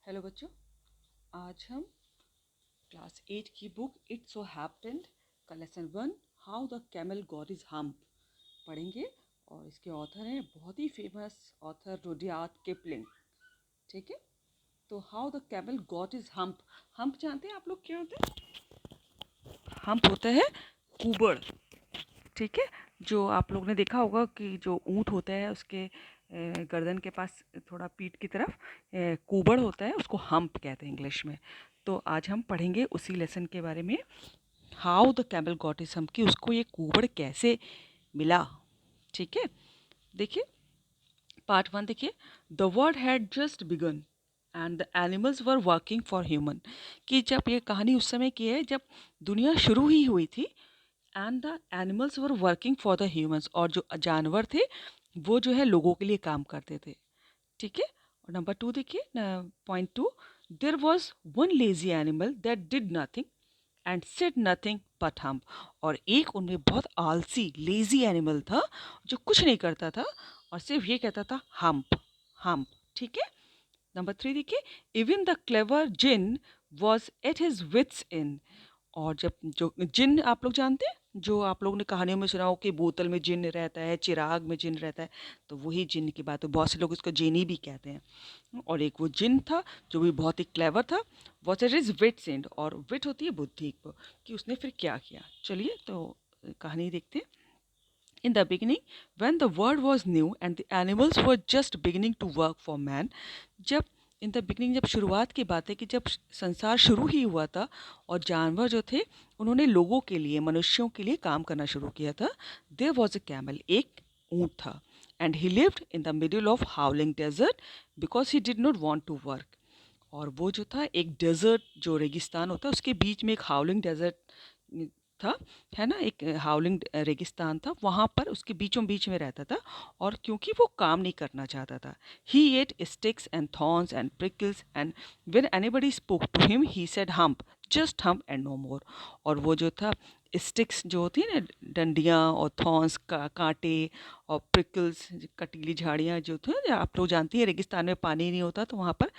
Hello बच्चों, आज हम क्लास 8 की बुक इट सो हैपेंड का lesson 1 how the camel got is hump पढ़ेंगे। और इसके ऑथर हैं बहुत ही फेमस ऑथर रुडयार्ड किपलिंग। ठीक है, तो how the camel got is hump. Hump जानते हैं आप लोग क्या होता है? हम्प होता है कुबड़। ठीक है, जो आप लोग ने देखा होगा कि जो ऊँट होता है उसके गर्दन के पास थोड़ा पीठ की तरफ कुबड़ होता है, उसको हम्प कहते हैं इंग्लिश में। तो आज हम पढ़ेंगे उसी लेसन के बारे में, how the camel got is hump, कि उसको ये कुबड़ कैसे मिला। ठीक है, देखिए पार्ट 1 देखिए। The world had just begun and the animals were working for human. कि जब ये कहानी उस समय की है जब दुनिया शुरू ही हुई थी, and the animals were working for the humans, और जो जानवर थे वो जो है लोगों के लिए काम करते थे। ठीक है, और नंबर 2 देखिए, point 2, there was one lazy animal that did nothing and said nothing but hump. और एक उनमें बहुत आलसी लेजी एनिमल था जो कुछ नहीं करता था और सिर्फ ये कहता था हम्प हम्प। ठीक है, नंबर 3 देखिए, even the clever jinn was at his wits end. और जब जो जिन आप लोग जानते हैं, जो आप लोगों ने कहानियों में सुना हो कि बोतल में जिन रहता है, चिराग में जिन रहता है, तो वही जिन की बात है। बहुत से लोग इसको जिनी भी कहते हैं। और एक वो जिन था जो भी बहुत ही क्लेवर था, what it is wits end, और विट होती है बुद्धि को, कि उसने फिर क्या किया। चलिए तो कहानी देखते हैं। In the beginning, when the world was new and the animals were just beginning to work for man, जब इन द बिगनिंग, जब शुरुआत की बात है कि जब संसार शुरू ही हुआ था और जानवर जो थे उन्होंने लोगों के लिए, मनुष्यों के लिए काम करना शुरू किया था। देयर वॉज अ कैमल, एक ऊँट था, and he lived in the middle of howling desert because he did not want to work. और वो जो था एक डेजर्ट, जो रेगिस्तान होता है उसके बीच में एक हाउलिंग डेजर्ट था, है ना, एक हाउलिंग रेगिस्तान था, वहाँ पर उसके बीचों बीच में रहता था। और क्योंकि वो काम नहीं करना चाहता था, he ate sticks and thorns and prickles and when anybody spoke to him he said humph, just humph and no more. और वो जो था, स्टिक्स जो होती है ना, डंडियाँ, और थॉर्न्स कांटे, और प्रिकल्स कटीली झाड़ियाँ जो थी, आप लोग जानती हैं रेगिस्तान में पानी नहीं होता तो वहाँ पर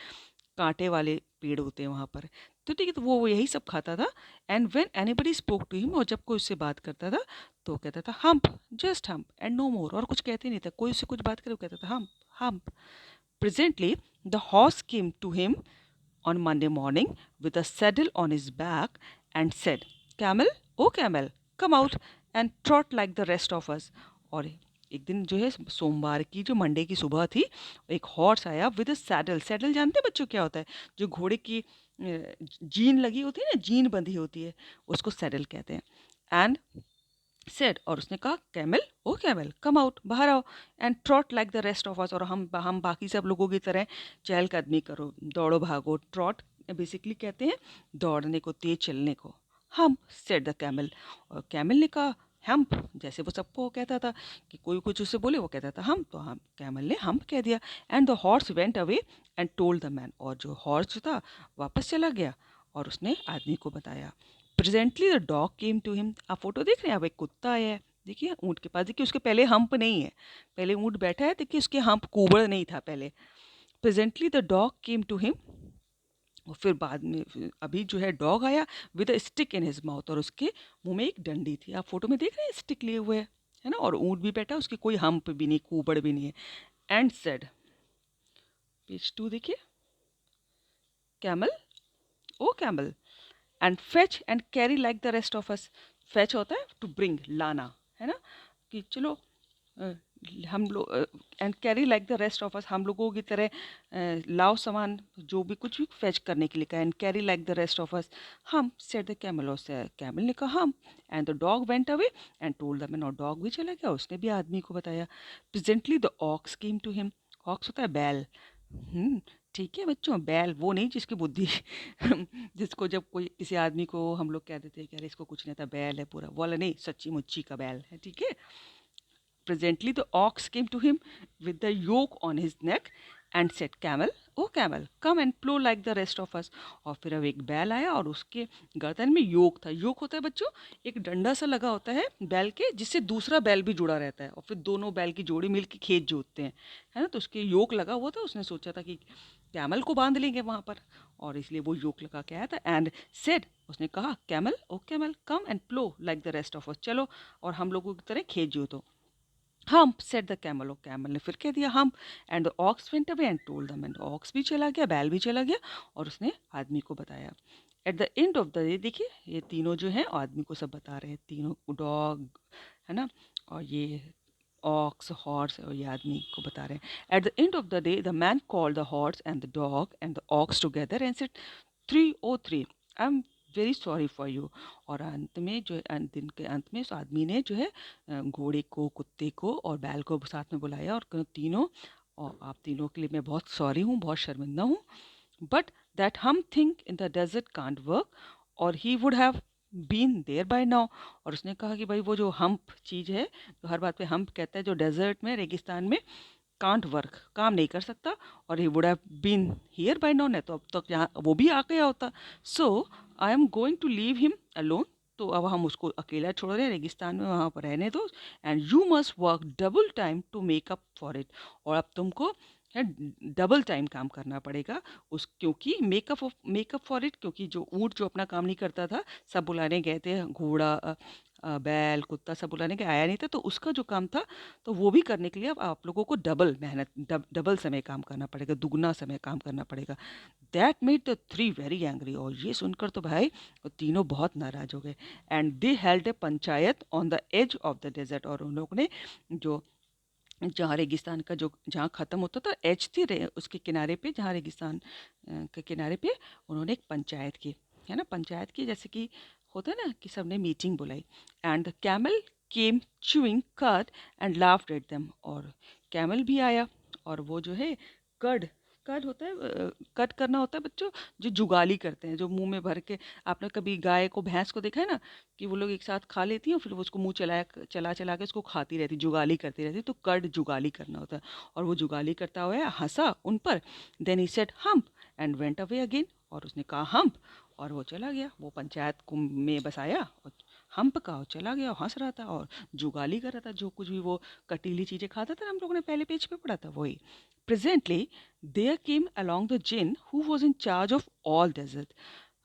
कांटे वाले पेड़ होते हैं वहाँ पर। तो ठीक है, तो वो यही सब खाता था। And when anybody spoke to him, और जब कोई उससे बात करता था तो कहता था humph, just humph and no more, और कुछ कहते नहीं था। कोई उससे कुछ बात करे वो कहता था hump hump. Presently the horse came to him on Monday morning with a saddle on his back and said, Camel, oh camel, come out and trot like the rest of us. और एक दिन जो है सोमवार की, जो Monday की सुबह थी, एक हॉर्स आया विद अ सैडल। सैडल जानते हैं बच्चों क्या होता है? जो घोड़े की जीन लगी होती है ना, जीन बंधी होती है, उसको सैडल कहते हैं। एंड सेड, और उसने कहा camel, O camel, come out, बाहर आओ, and trout like the rest of us, और हम बाकी सब लोगों की तरह चहलकदमी करो, दौड़ो भागो। ट्रॉट बेसिकली कहते हैं दौड़ने को, तेज चलने को। हम, सेड द कैमल, और कैमल ने कहा हम्प, जैसे वो सबको कहता था कि कोई कुछ उससे बोले वो कहता था हम, तो हम कैमल ने हम्प कह दिया। And the horse went away and told the man, और जो हॉर्स जो था वापस चला गया और उसने आदमी को बताया। Presently the dog came to him, आप फोटो देख रहे हैं, अब एक कुत्ता आया है, देखिए ऊँट के पास। देखिए उसके पहले हम्प नहीं है, पहले ऊँट बैठा है, देखिए उसके हम्प कुबड़ नहीं था पहले। Presently the dog came to him, और फिर बाद में अभी जो है डॉग आया with a stick in his mouth, और उसके मुंह में एक डंडी थी। आप फोटो में देख रहे हैं स्टिक लिए हुए है ना, और ऊँट भी बैठा, उसकी कोई हम्प भी नहीं, कुबड़ भी नहीं है। एंड सेड, पेज 2 देखिए, camel, O camel, and fetch and carry like the rest of us. Fetch होता है टू ब्रिंग, लाना, है ना, कि चलो अ, हम लोग, and carry like the rest of us, हम लोगों की तरह लाओ सामान, जो भी कुछ भी फेच करने के लिए कहा। And carry like the rest of us, hump, said the camel, और कैमल ने कहा hump. And the dog went away and told the man, और डॉग भी चला गया, उसने भी आदमी को बताया। Presently the ox came to him, ox होता है बैल। ठीक है बच्चों, बैल वो नहीं जिसकी बुद्धि जिसको जब कोई किसी आदमी को हम लोग कह देते हैं कि अरे इसको कुछ नहीं आता, बैल है पूरा, वो वाला नहीं, सच्ची मुच्ची का बैल है। ठीक है, presently the ox came to him with the yoke on his neck and said camel, O camel come and plough like the rest of us. और फिर अब एक बैल आया और उसके गर्दन में योक था। योक होता है बच्चों, एक डंडा सा लगा होता है बैल के, जिससे दूसरा बैल भी जुड़ा रहता है और फिर दोनों बैल की जोड़ी मिलकर खेत जोतते हैं, है ना। तो उसके योक लगा हुआ था, उसने सोचा था कि कैमल को बांध लेंगे वहाँ पर, और इसलिए वो योक लगा के आया था। एंड सेड, उसने कहा camel, O camel come and plough like the rest of us, चलो और हम लोगों की तरह खेत जोतो। Hump, said the camel, और कैमल ने फिर कह दिया hump, and the ox went away and told them, and ox भी चला गया, बैल भी चला गया और उसने आदमी को बताया। At the end of the day, देखिए ये तीनों जो हैं आदमी को सब बता रहे हैं, तीनों डॉग, है ना, और ये ऑक्स हॉर्स, और ये आदमी को बता रहे हैं। At the end of the day the man called the horse and the dog and the ox together and said 303, I am very sorry for you. और अंत में जो दिन के अंत में उस आदमी ने जो है घोड़े को, कुत्ते को और बैल को साथ में बुलाया और तीनों, और आप तीनों के लिए मैं बहुत सॉरी हूँ, बहुत शर्मिंदा हूँ, but that humph thing in the desert can't work और he would have been there by now. और उसने कहा कि भाई वो जो हम्प चीज़ है, तो हर बात पे हम्प कहता है, जो डेजर्ट में, रेगिस्तान में कांट वर्क, काम नहीं कर सकता, और he would have been here by now, नहीं तो अब तक यहाँ वो भी आ गया होता। So I am going to leave him alone, तो अब हम उसको अकेला छोड़ रहे हैं रेगिस्तान में, वहाँ पर रहने दो। And you must work double time to make up for it, और अब तुमको है डबल टाइम काम करना पड़ेगा उस, क्योंकि मेकअप फॉर इट, क्योंकि जो ऊँट जो अपना काम नहीं करता था, सब बुलाने गए थे, घोड़ा बैल कुत्ता सब बुलाने के आया नहीं था, तो उसका जो काम था तो वो भी करने के लिए अब आप लोगों को डबल मेहनत, डबल समय काम करना पड़ेगा, दुगना समय काम करना पड़ेगा। That made the three very angry, और ये सुनकर तो भाई वो तीनों बहुत नाराज हो गए। And they held a panchayat on the edge of the desert, और उन लोगों ने जो, जहाँ रेगिस्तान का जो, जहाँ ख़त्म होता था एज थी उसके किनारे पे, जहाँ रेगिस्तान के किनारे पे उन्होंने एक पंचायत की, है ना, पंचायत की, जैसे कि होता है ना कि सबने मीटिंग बुलाई। And the camel came chewing curd and laughed at them, और कैमल भी आया, और वो जो है कर्ड, कर्ड होता है, कट करना होता है बच्चों, जो जुगाली करते हैं, जो मुंह में भर के, आपने कभी गाय को, भैंस को देखा है ना, कि वो लोग एक साथ खा लेती हैं और फिर वो उसको मुंह चला चला के उसको खाती रहती, जुगाली करती रहती, तो कर्ड जुगाली करना होता है। और वो जुगाली करता हुआ हंसा उन पर, then he said hump and went away again, और उसने कहा हम्प, और वो चला गया, वो पंचायत को में बसाया और हम्प का, और चला गया और हंस रहा था और जुगाली कर रहा था, जो कुछ भी वो कटीली चीज़ें खाता था ना, हम लोगों ने पहले पेज पे पढ़ा था वही। Presently there came along the jinn who was in charge of all desert,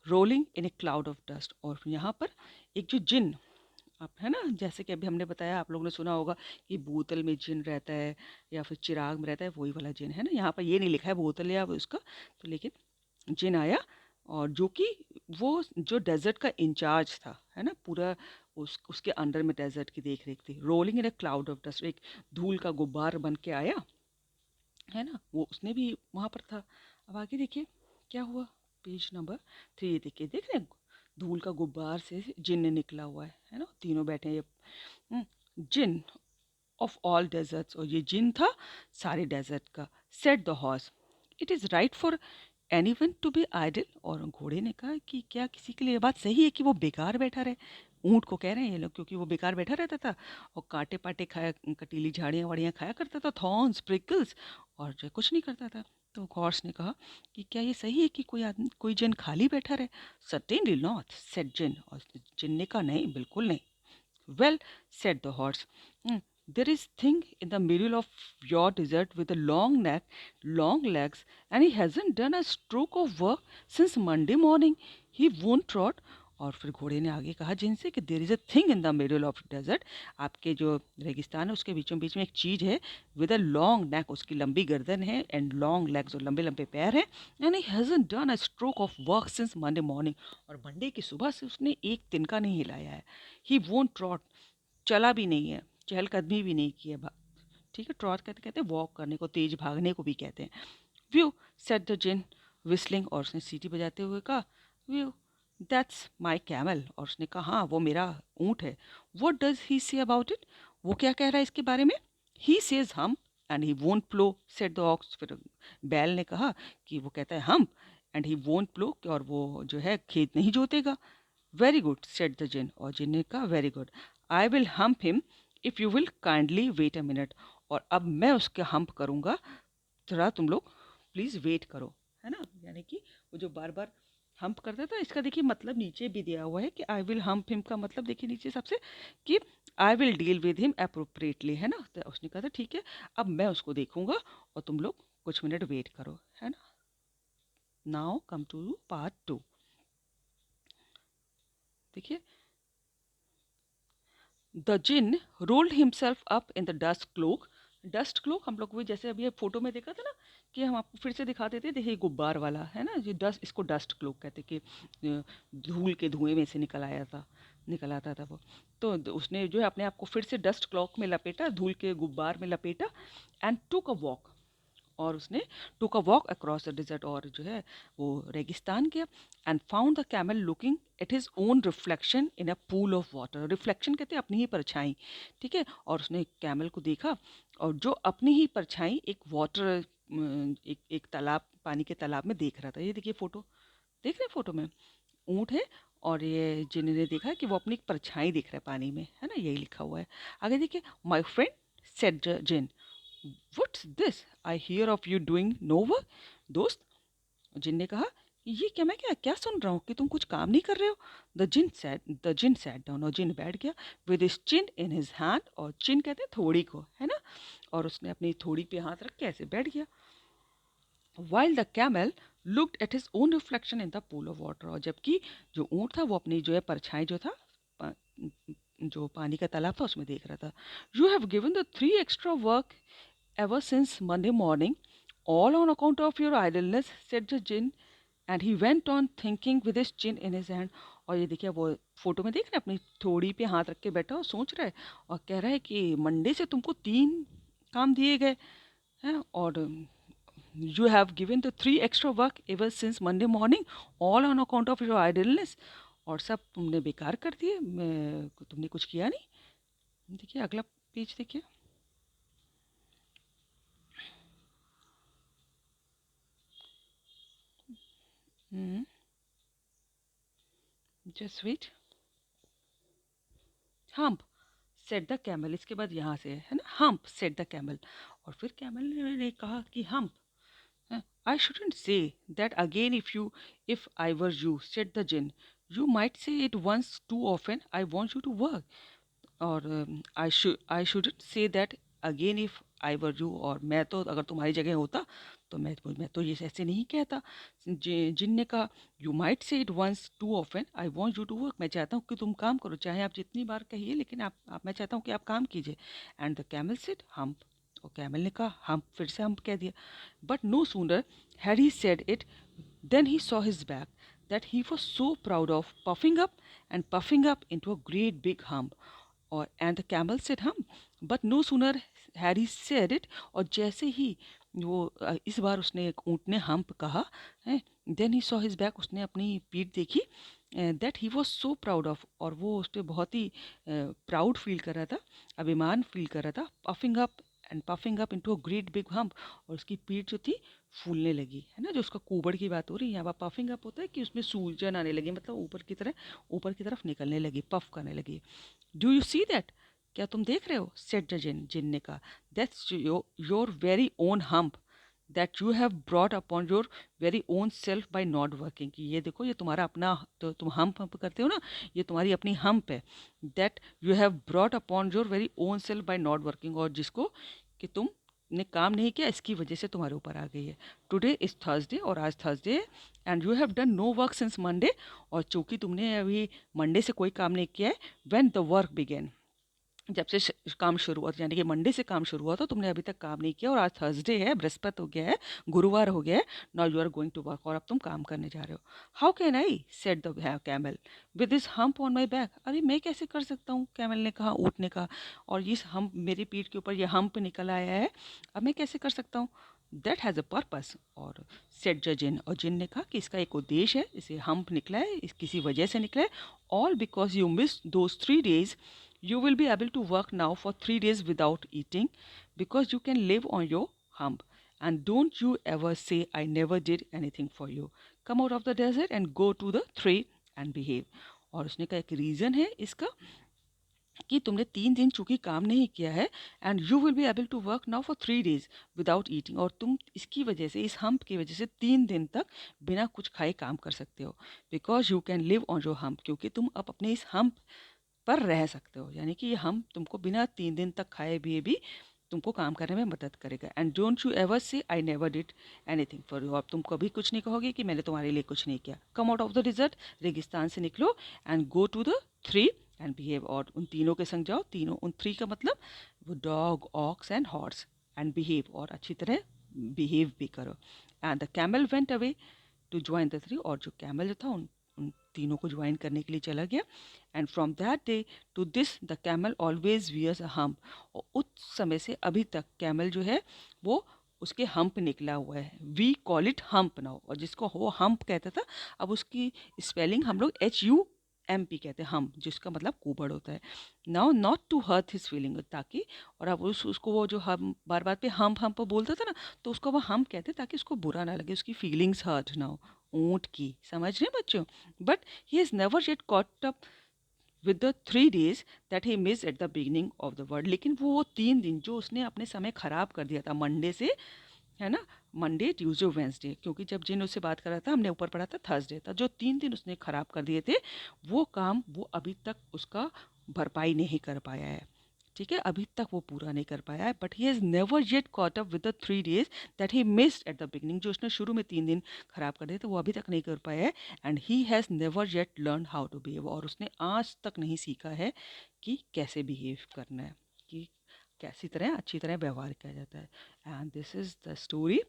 rolling in A cloud of dust, और यहाँ पर एक जो जिन, आप है ना, जैसे कि अभी हमने बताया, आप लोगों ने सुना होगा कि बोतल में जिन रहता है या फिर चिराग में रहता है, वही वाला जिन है ना। यहाँ पर ये नहीं लिखा है बोतल या उसका, तो लेकिन जिन आया, और जो कि वो जो डेजर्ट का इंचार्ज था, है ना, पूरा उसके अंडर में डेजर्ट की देख रेख थी। Rolling in A cloud of dust, एक धूल का गुब्बार बन के आया, है ना, वो उसने भी वहाँ पर था। अब आगे देखिए क्या हुआ, पेज नंबर 3 देखिए, देख रहे हैं, धूल का गुब्बार से जिन्न निकला हुआ है ना, तीनों बैठे हैं ये, जिन ऑफ ऑल डेजर्ट्स, और ये जिन था सारे डेजर्ट का। Said the horse, it is right for anyone to be idle, और घोड़े ने कहा कि क्या किसी के लिए ये बात सही है कि वो बेकार बैठा रहे। ऊँट को कह रहे हैं ये लोग, क्योंकि वो बेकार बैठा रहता था और कांटे पाटे खाया, कटीली झाड़ियाँ वाड़ियाँ खाया करता था, थॉर्न्स प्रिकल्स, और जो कुछ नहीं करता था। तो हॉर्स ने कहा कि क्या ये सही है कि कोई आदमी, कोई जिन खाली बैठा रहे। सर्टेनली नॉट, सेड जिन, और जिन ने कहा नहीं, बिल्कुल नहीं। Well, said the horse, there is thing in the middle of your desert with a long neck, long legs, and he hasn't done a stroke of work since Monday morning. He won't trot. और फिर घोड़े ने आगे कहा जिनसे कि there is a thing in the middle of desert, आपके जो रेगिस्तान है उसके बीचों बीच में एक चीज़ है, विद अ लॉन्ग नेक, उसकी लंबी गर्दन है, एंड लॉन्ग लेग्स, और लंबे लंबे पैर हैं, and he hasn't done a stroke of work since Monday morning, और मंडे की सुबह से उसने एक तिनका नहीं हिलाया है। ही वोंट ट्रॉट, चला भी नहीं है, चहलकदमी भी नहीं की है, ठीक है, ट्रॉट कहते कहते वॉक करने को, तेज भागने को भी कहते हैं। Whew, said the jinn whistling, और उसने सीटी बजाते हुए कहा व्यू, दैट्स माई कैमल, और उसने कहा हाँ वो मेरा ऊँट है। What does he say about it, वो क्या कह रहा है इसके बारे में। He says hump and he won't plough, said the ox, फिर बैल ने कहा कि वो कहता है हम, एंड ही वोंट प्लो, और वो जो है खेत नहीं जोतेगा। Very good, said the jinn, और जिन ने कहा very good, I will hump him if you will kindly wait a minute, और अब मैं उसके हम्प करूँगा, थोड़ा तुम लोग प्लीज़ वेट करो, है ना। यानी कि वो जो बार बार हम्प करता था, इसका देखिए मतलब नीचे भी दिया हुआ है कि आई विल हम्प हिम का मतलब देखिए नीचे सबसे कि I will deal with him appropriately, है ना। तो उसने कहा था ठीक है, अब मैं उसको देखूंगा और तुम लोग कुछ मिनट वेट करो, है ना। Now come to part 2। देखिए, the jinn rolled himself up in the dust cloak. Dust cloak हम लोग भी जैसे अभी फोटो में देखा था ना, कि हम आपको फिर से दिखा देते, देखिए गुब्बार वाला, है ना, ये डस्ट, इसको डस्ट क्लोक कहते कि धूल के धुएं में से निकल आता था वो। तो उसने जो है अपने आप को फिर से डस्ट क्लॉक में लपेटा, धूल के गुब्बार में लपेटा, एंड टुक अ वॉक, और उसने took a walk across the desert, और जो है वो रेगिस्तान गया, and found the camel looking at his own reflection in a pool of water. Reflection कहते हैं अपनी ही परछाई, ठीक है। और उसने कैमल को देखा, और जो अपनी ही परछाई एक वाटर, एक तालाब, पानी के तालाब में देख रहा था। ये देखिए फोटो, देख रहे हैं फोटो में ऊँट है, और ये जिन्होंने देखा कि वो अपनी एक परछाई देख रहा है पानी में, है ना, यही लिखा हुआ है। आगे देखिए, my friend said jinn, what's this I hear of you doing no work. दोस्त, जिन ने कहा, ये क्या, मैं क्या क्या सुन रहा हूँ कि तुम कुछ काम नहीं कर रहे हो। द जिन सैट डाउन, और जिन बैठ गया, with his chin in his hand, और चिन कहते हैं थोड़ी को, है ना, और उसने अपनी थोड़ी पे हाथ रख के ऐसे बैठ गया। While the camel looked at his own reflection in the pool of water, और जबकि जो ऊँट था वो अपनी जो है परछाई जो था जो पानी का तालाब था उसमें देख रहा था। You have given the 3 extra work ever since Monday morning, all on account of your idleness, said the jinn, and he went on thinking with his chin in his hand. और ये देखिए, वो फोटो में देख रहे हैं अपनी थोड़ी पे हाथ रख के बैठा और सोच रहा है, और कह रहा है कि मंडे से तुमको 3 काम दिए गए हैं, और you have given the 3 extra work ever since Monday morning, all on account of your idleness, और सब तुमने बेकार कर दिए, तुमने कुछ किया नहीं। देखिए अगला पेज देखिए। Just wait. Hump said the camel, इसके बाद यहाँ से है ना, हम्प सेट द कैमल, और फिर कैमल ने कहा कि humph, I shouldn't say that again if I were you, said the jinn, you might say it once too often, I want you to work, और I shouldn't say that again if I were you, और मैं तो अगर तुम्हारी जगह होता तो मैं तो ये ऐसे नहीं कहता। जिन ने कहा, you might say it once too often, I want you to work, मैं चाहता हूँ कि तुम काम करो, चाहे आप जितनी बार कहिए, लेकिन आप मैं चाहता हूँ कि आप काम कीजिए। And the camel said hump, और कैमल ने कहा हम्प, फिर से हम्प कह दिया। But no sooner had he said it then he saw his back that he was so proud of, puffing up into a great big hump. और and the camel said hump, but no sooner had he said it, और जैसे ही वो इस बार उसने एक ऊँट ने hump कहा है, then he saw his back, उसने अपनी पीठ देखी, that he was so proud of, और वो उस पर बहुत ही प्राउड फील कर रहा था, अभिमान फील कर रहा था, puffing up into a great big hump, और उसकी पीठ जो थी फूलने लगी, है ना, जो उसका कुबड़ की बात हो रही है यहाँ पर। पफिंग अप होता है कि उसमें सूजन आने लगी, मतलब ऊपर की तरफ निकलने लगी, पफ करने लगी। डू यू सी दैट, क्या तुम देख रहे हो, सेड द जिन, जिन ने कहा, that's your very own hump that you have brought upon your very own self by not working, कि ये देखो, ये तुम्हारा अपना, तो तुम हम्प करते हो ना, ये तुम्हारी अपनी हम्प है, that you have brought upon your very own self by not working, और जिसको कि तुम ने काम नहीं किया, इसकी वजह से तुम्हारे ऊपर आ गई है। टुडे इज़ थर्सडे, और आज थर्सडे है, and you have done no work since Monday, और चूंकि तुमने अभी मंडे से कोई काम नहीं किया है, व्हेन द वर्क बिगेन, जब से काम शुरू हुआ, यानी कि मंडे से काम शुरू हुआ, तो तुमने अभी तक काम नहीं किया, और आज थर्सडे है, बृहस्पति हो गया है, गुरुवार हो गया है, now you are going to work, और अब तुम काम करने जा रहे हो। How can I, said the camel, with this hump on my back, अरे मैं कैसे कर सकता हूँ, कैमल ने कहा, ऊँट ने कहा, और इस हम्प, मेरी पीठ के ऊपर ये हम्प निकल आया है, अब मैं कैसे कर सकता हूँ। दैट हैज़ अ पर्पस, और सेट द जिन, और जिन ने कहा कि इसका एक उद्देश्य है, इसे हम्प निकला है, इस किसी वजह से निकला है, all because you miss those 3 days, you will be able to work now for 3 days without eating because you can live on your hump. And don't you ever say I never did anything for you. Come out of the desert and go to the tree and behave. और उसने कहा एक reason है इसका, कि तुमने 3 दिन चूंकि काम नहीं किया है, and you will be able to work now for 3 days without eating, और तुम इसकी वजह से, इस हम्प की वजह से 3 दिन तक बिना कुछ खाए काम कर सकते हो, because you can live on your hump, क्योंकि तुम अब अपने इस हम्प पर रह सकते हो। यानी कि ये हम तुमको बिना 3 दिन तक खाए पिए भी तुमको काम करने में मदद करेगा। एंड डोंट यू एवर से I never did anything for you, अब तुम कभी कुछ नहीं कहोगे कि मैंने तुम्हारे लिए कुछ नहीं किया। Come out of the desert, रेगिस्तान से निकलो, and go to the three and behave, और उन तीनों के संग जाओ। तीनों, उन थ्री का मतलब वो dog, ox and horse, and behave, और अच्छी तरह बिहेव भी करो। And the camel went away to join the three, और जो कैमल जो था उन उन तीनों को ज्वाइन करने के लिए चला गया। And from that day to this the camel always wears a hump, और उस समय से अभी तक कैमल जो है वो उसके हम्प निकला हुआ है। We call it hump now, और जिसको वो हम्प कहता था, अब उसकी स्पेलिंग हम लोग HUMP कहते हैं, हम, जिसका मतलब कुबड़ होता है। Now not to hurt his feeling, ताकि, और अब उसको वो जो हम बार बार पे हम्प हम्प बोलता था ना, तो उसको वो हम कहते ताकि उसको बुरा ना लगे, उसकी फीलिंग्स हर्ट ना हो, ऊँट की, समझ रहे हैं बच्चों। But he is never yet caught up with the 3 days that he miss at the beginning of the world, लेकिन वो 3 दिन जो उसने अपने समय खराब कर दिया था मंडे से, है ना, मंडे ट्यूसडे वेंसडे, क्योंकि जब जिन उससे बात कर रहा था हमने ऊपर पढ़ा था थर्सडे था, जो 3 दिन उसने खराब कर दिए थे, वो काम वो अभी तक उसका भरपाई नहीं कर पाया है। ठीक है, अभी तक वो पूरा नहीं कर पाया है। But he has never yet caught up with the 3 days that he missed at the beginning, जो उसने शुरू में 3 दिन खराब कर दिए थे वो अभी तक नहीं कर पाया है। And he has never yet learn how to behave, और उसने आज तक नहीं सीखा है कि कैसे बिहेव करना है, कि कैसी तरह अच्छी तरह व्यवहार किया जाता है। And this is the story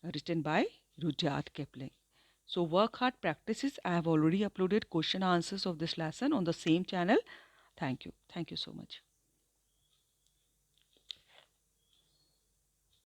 written by Rudyard Kipling. So work hard practices. I have already uploaded question answers of this lesson on the same channel. Thank you. Thank you so much.